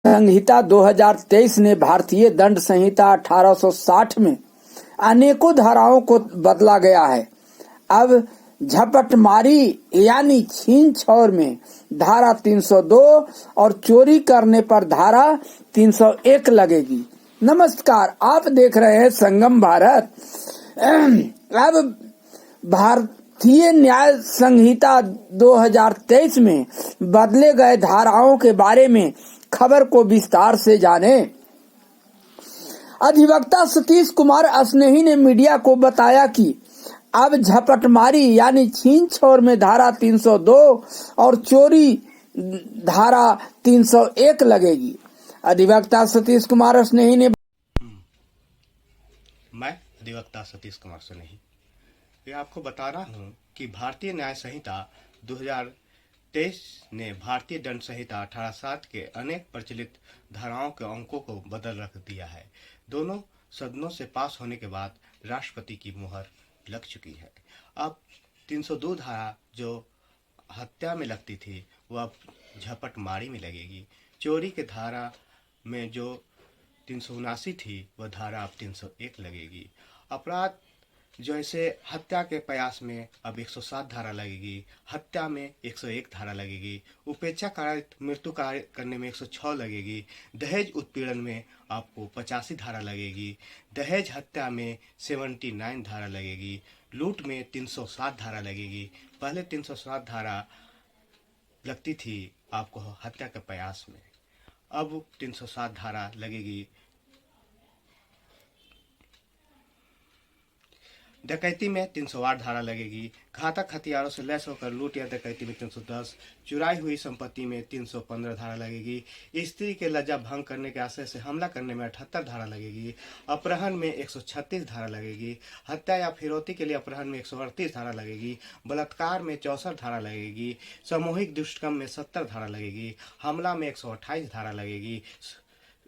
संहिता 2023 ने भारतीय दंड संहिता 1860 में अनेकों धाराओं को बदला गया है। अब झपटमारी यानी छीन छोर में धारा 302 और चोरी करने पर धारा 301 लगेगी। नमस्कार, आप देख रहे हैं संगम भारत। अब भारतीय न्याय संहिता 2023 में बदले गए धाराओं के बारे में खबर को विस्तार से जाने। अधिवक्ता सतीश कुमार स्नेही ने मीडिया को बताया कि अब झपटमारी यानी छीन छोर में धारा 302 और चोरी धारा 301 लगेगी। अधिवक्ता सतीश कुमार स्नेही ने मैं अधिवक्ता सतीश कुमार स्नेही ये आपको बता रहा हूँ कि भारतीय न्याय संहिता 2023 ने भारतीय दंड संहिता 1860 के अनेक प्रचलित धाराओं के अंकों को बदल रख दिया है। दोनों सदनों से पास होने के बाद राष्ट्रपति की मुहर लग चुकी है। अब 302 धारा जो हत्या में लगती थी वह अब झपटमारी में लगेगी। चोरी के धारा में जो 379 थी वह धारा अब 301 लगेगी। अपराध जैसे हत्या के प्रयास में अब 107 धारा लगेगी, हत्या में 101 धारा लगेगी, उपेक्षा कारित मृत्यु कार्य करने में 106 लगेगी, दहेज उत्पीड़न में आपको 85 धारा लगेगी, दहेज हत्या में 79 धारा लगेगी, लूट में 307 धारा लगेगी। पहले 307 धारा लगती थी आपको हत्या के प्रयास में, अब 307 धारा लगेगी। डकैती में 308 धारा लगेगी, घातक हथियारों से लैस होकर लूट या डकैती में 310, चुराई हुई संपत्ति में 315 धारा लगेगी, स्त्री के लज्जा भंग करने के आशय से हमला करने में 78 धारा लगेगी, अपहरण में 136 धारा लगेगी, हत्या या फिरौती के लिए अपहरण में 138 धारा लगेगी, बलात्कार में 64 धारा लगेगी, सामूहिक दुष्कर्म में 70 धारा लगेगी, हमला में 128 धारा लगेगी,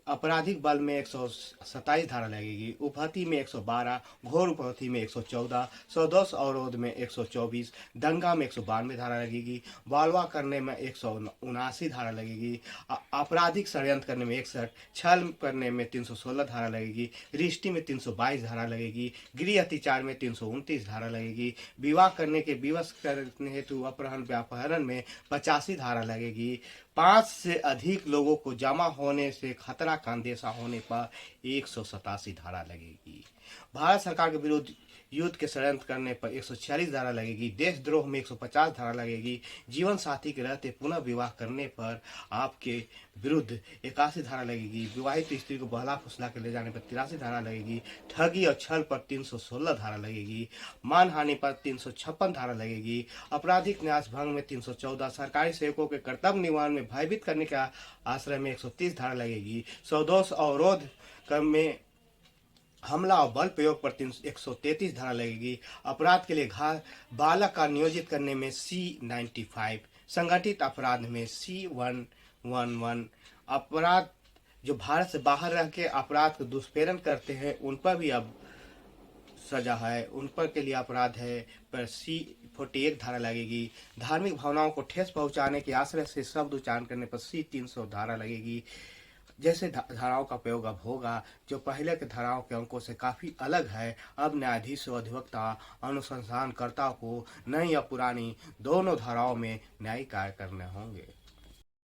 आपराधिक बल में 127 धारा लगेगी, उपहति में 112, घोर उपहति में 114, सदोष अवरोध में 124, दंगा में 192 धारा लगेगी, बालवा करने में 179 धारा लगेगी, आपराधिक षड्यंत्र करने में 61, छल करने में 316 धारा लगेगी, रिश्ती में 322 धारा लगेगी, गृह अत्याचार में 329 धारा लगेगी, विवाह करने के विवश करने हेतु अपहरण में 85 धारा लगेगी, 5 से अधिक लोगों को जमा होने से खतरा का अंदेशा होने पर 187 धारा लगेगी। भारत सरकार के विरुद्ध युद्ध के षड्यंत्र करने पर 146 धारा लगेगी, देशद्रोह में 150 धारा लगेगी, जीवन साथी के रहते पुनः विवाह करने पर आपके विरुद्ध 81 धारा लगेगी, विवाहित स्त्री को बहला फुसला के ले जाने पर 83 धारा लगेगी, ठगी और छल पर 316 धारा लगेगी, मानहानि पर 356 धारा लगेगी, आपराधिक न्यास भंग में 314, सरकारी सेवकों के कर्तव्य निर्वहन में भयभीत करने के आश्रय में 130 धारा लगेगी, सदोष अवरोध में हमला और बल प्रयोग पर 133 धारा लगेगी, अपराध के लिए बालक का नियोजित करने में C95, संगठित अपराध में C111, अपराध जो भारत से बाहर रह के अपराध को दुष्प्रेरण करते हैं उन पर भी अब सजा है, उन पर के लिए अपराध है पर C41 धारा लगेगी, धार्मिक भावनाओं को ठेस पहुंचाने के आश्रय से शब्द उच्चारण करने पर C300 धारा लगेगी। जैसे धाराओं का प्रयोग अब होगा जो पहले के धाराओं के अंकों से काफ़ी अलग है। अब न्यायाधीश और अधिवक्ता अनुसंधानकर्ता को नई या पुरानी दोनों धाराओं में न्यायिक कार्य करने होंगे।